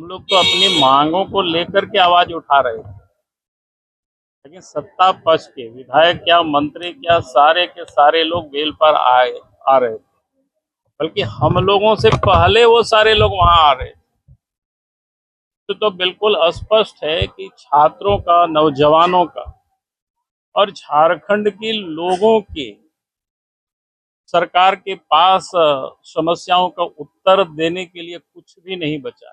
लोग तो अपनी मांगों को लेकर के आवाज उठा रहे थे, लेकिन सत्ता पक्ष के विधायक क्या मंत्री क्या सारे के सारे लोग बेल पर आ रहे थे। बल्कि हम लोगों से पहले वो सारे लोग वहां आ रहे थे। तो बिल्कुल स्पष्ट है कि छात्रों का, नौजवानों का और झारखंड के लोगों की सरकार के पास समस्याओं का उत्तर देने के लिए कुछ भी नहीं बचा,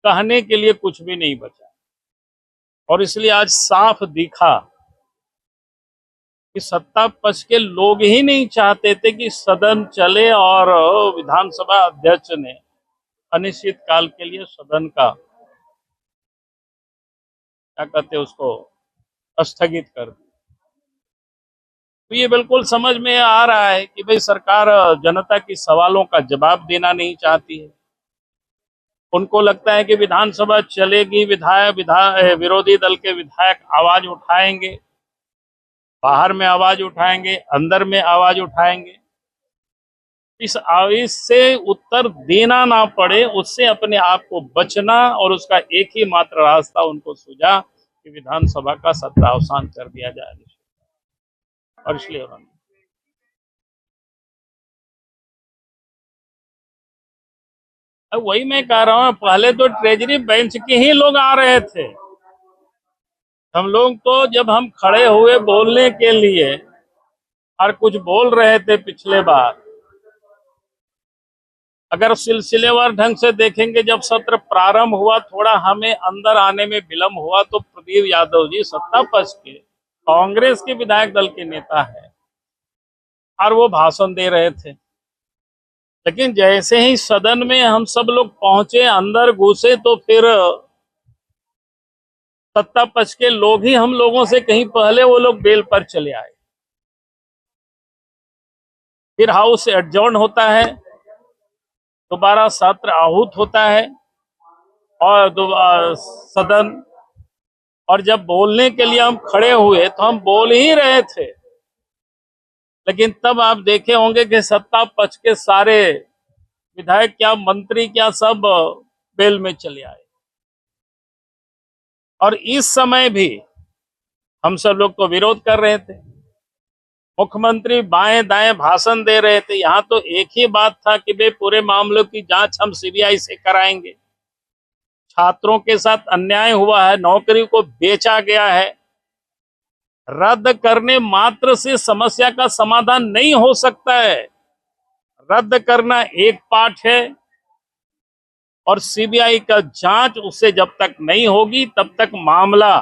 कहने के लिए कुछ भी नहीं बचा। और इसलिए आज साफ दिखा कि सत्ता पक्ष के लोग ही नहीं चाहते थे कि सदन चले, और विधानसभा अध्यक्ष ने अनिश्चित काल के लिए सदन का क्या कहते उसको स्थगित कर दिया। तो ये बिल्कुल समझ में आ रहा है कि भाई सरकार जनता की सवालों का जवाब देना नहीं चाहती है। उनको लगता है कि विधानसभा चलेगी, विरोधी दल के विधायक आवाज उठाएंगे, बाहर में आवाज उठाएंगे, अंदर में आवाज उठाएंगे। इस आवेश से उत्तर देना ना पड़े, उससे अपने आप को बचना, और उसका एक ही मात्र रास्ता उनको सूझा कि विधानसभा का सत्र अवसान कर दिया जाए। और इसलिए उन्होंने वही मैं कह रहा हूं, पहले तो ट्रेजरी बेंच के ही लोग आ रहे थे। हम लोग तो जब हम खड़े हुए बोलने के लिए और कुछ बोल रहे थे पिछले बार, अगर सिलसिलेवार ढंग से देखेंगे, जब सत्र प्रारंभ हुआ थोड़ा हमें अंदर आने में विलंब हुआ, तो प्रदीप यादव जी सत्ता पक्ष के कांग्रेस के विधायक दल के नेता है और वो भाषण दे रहे थे। लेकिन जैसे ही सदन में हम सब लोग पहुंचे, अंदर घुसे, तो फिर सत्ता पक्ष के लोग ही हम लोगों से कहीं पहले वो लोग बेल पर चले आए। फिर हाउस एडजॉर्न होता है, दोबारा सत्र आहूत होता है और सदन, और जब बोलने के लिए हम खड़े हुए तो हम बोल ही रहे थे, लेकिन तब आप देखे होंगे कि सत्ता पक्ष के सारे विधायक क्या, मंत्री क्या, सब बेल में चले आए। और इस समय भी हम सब लोग तो विरोध कर रहे थे, मुख्यमंत्री बाएं दाएं भाषण दे रहे थे। यहाँ तो एक ही बात था कि भाई पूरे मामलों की जांच हम सीबीआई से कराएंगे। छात्रों के साथ अन्याय हुआ है, नौकरी को बेचा गया है। रद्द करने मात्र से समस्या का समाधान नहीं हो सकता है। रद्द करना एक पार्ट है, और सीबीआई का जांच उससे जब तक नहीं होगी तब तक मामला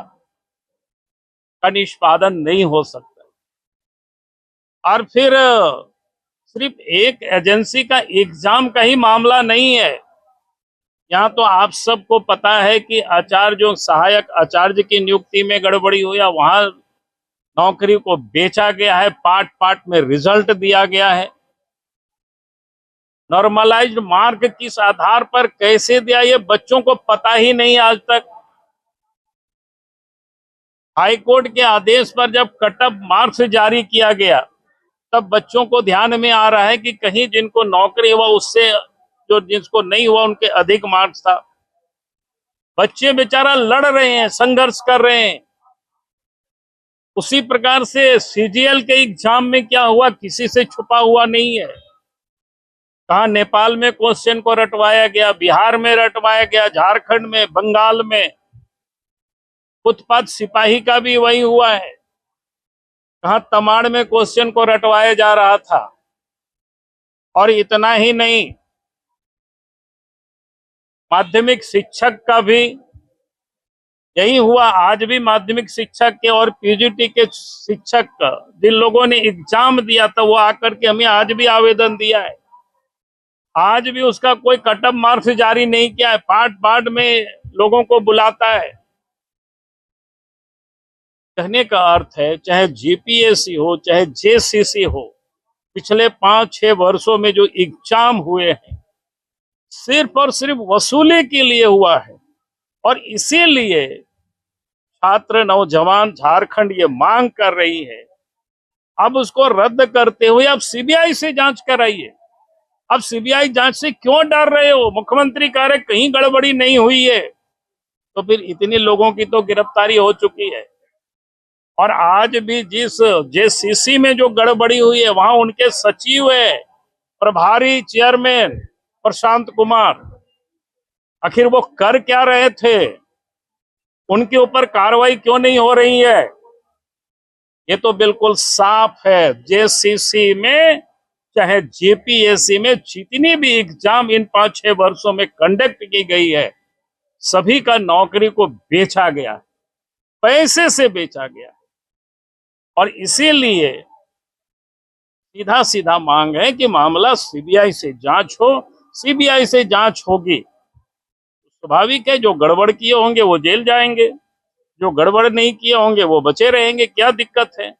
का निष्पादन नहीं हो सकता। और फिर सिर्फ एक एजेंसी का एग्जाम का ही मामला नहीं है। यहाँ तो आप सबको पता है कि आचार्य, जो सहायक आचार्य की नियुक्ति में गड़बड़ी हुई, वहां नौकरी को बेचा गया है, पार्ट पार्ट में रिजल्ट दिया गया है। नॉर्मलाइज्ड मार्क किस आधार पर कैसे दिया, ये बच्चों को पता ही नहीं आज तक। हाईकोर्ट के आदेश पर जब कट ऑफ मार्क्स जारी किया गया, तब बच्चों को ध्यान में आ रहा है कि कहीं जिनको नौकरी हुआ उससे जो जिसको नहीं हुआ उनके अधिक मार्क्स था। बच्चे बेचारा लड़ रहे हैं, संघर्ष कर रहे हैं। उसी प्रकार से सीजीएल के एग्जाम में क्या हुआ, किसी से छुपा हुआ नहीं है। कहा नेपाल में क्वेश्चन को रटवाया गया, बिहार में रटवाया गया, झारखंड में, बंगाल में। उत्पाद सिपाही का भी वही हुआ है। कहा तमाड़ में क्वेश्चन को रटवाया जा रहा था। और इतना ही नहीं, माध्यमिक शिक्षक का भी यही हुआ। आज भी माध्यमिक शिक्षक के और पीजीटी के शिक्षक का, जिन लोगों ने एग्जाम दिया था, वो आकर के हमें आज भी आवेदन दिया है। आज भी उसका कोई कट ऑफ मार्क्स जारी नहीं किया है, पार्ट पार्ट में लोगों को बुलाता है। कहने का अर्थ है, चाहे जीपीएससी हो, चाहे जेसीसी हो, पिछले 5-6 वर्षों में जो एग्जाम हुए हैं, सिर्फ और सिर्फ वसूली के लिए हुआ है। और इसीलिए छात्र, नौजवान झारखंड ये मांग कर रही है, अब उसको रद्द करते हुए अब सीबीआई से जांच कराइए। अब सीबीआई जांच से क्यों डर रहे हो? मुख्यमंत्री कह रहे कहीं गड़बड़ी नहीं हुई है, तो फिर इतने लोगों की तो गिरफ्तारी हो चुकी है। और आज भी जिस जेसीसी में जो गड़बड़ी हुई है, वहां उनके सचिव है, प्रभारी चेयरमैन प्रशांत कुमार, आखिर वो कर क्या रहे थे? उनके ऊपर कार्रवाई क्यों नहीं हो रही है? ये तो बिल्कुल साफ है। जेसीसी में चाहे जेपीएससी में जितनी भी एग्जाम इन 5-6 वर्षों में कंडक्ट की गई है, सभी का नौकरी को बेचा गया, पैसे से बेचा गया। और इसीलिए सीधा सीधा मांग है कि मामला सीबीआई से जांच हो। सीबीआई से जांच होगी, स्वाभाविक है जो गड़बड़ किए होंगे वो जेल जाएंगे, जो गड़बड़ नहीं किए होंगे वो बचे रहेंगे। क्या दिक्कत है?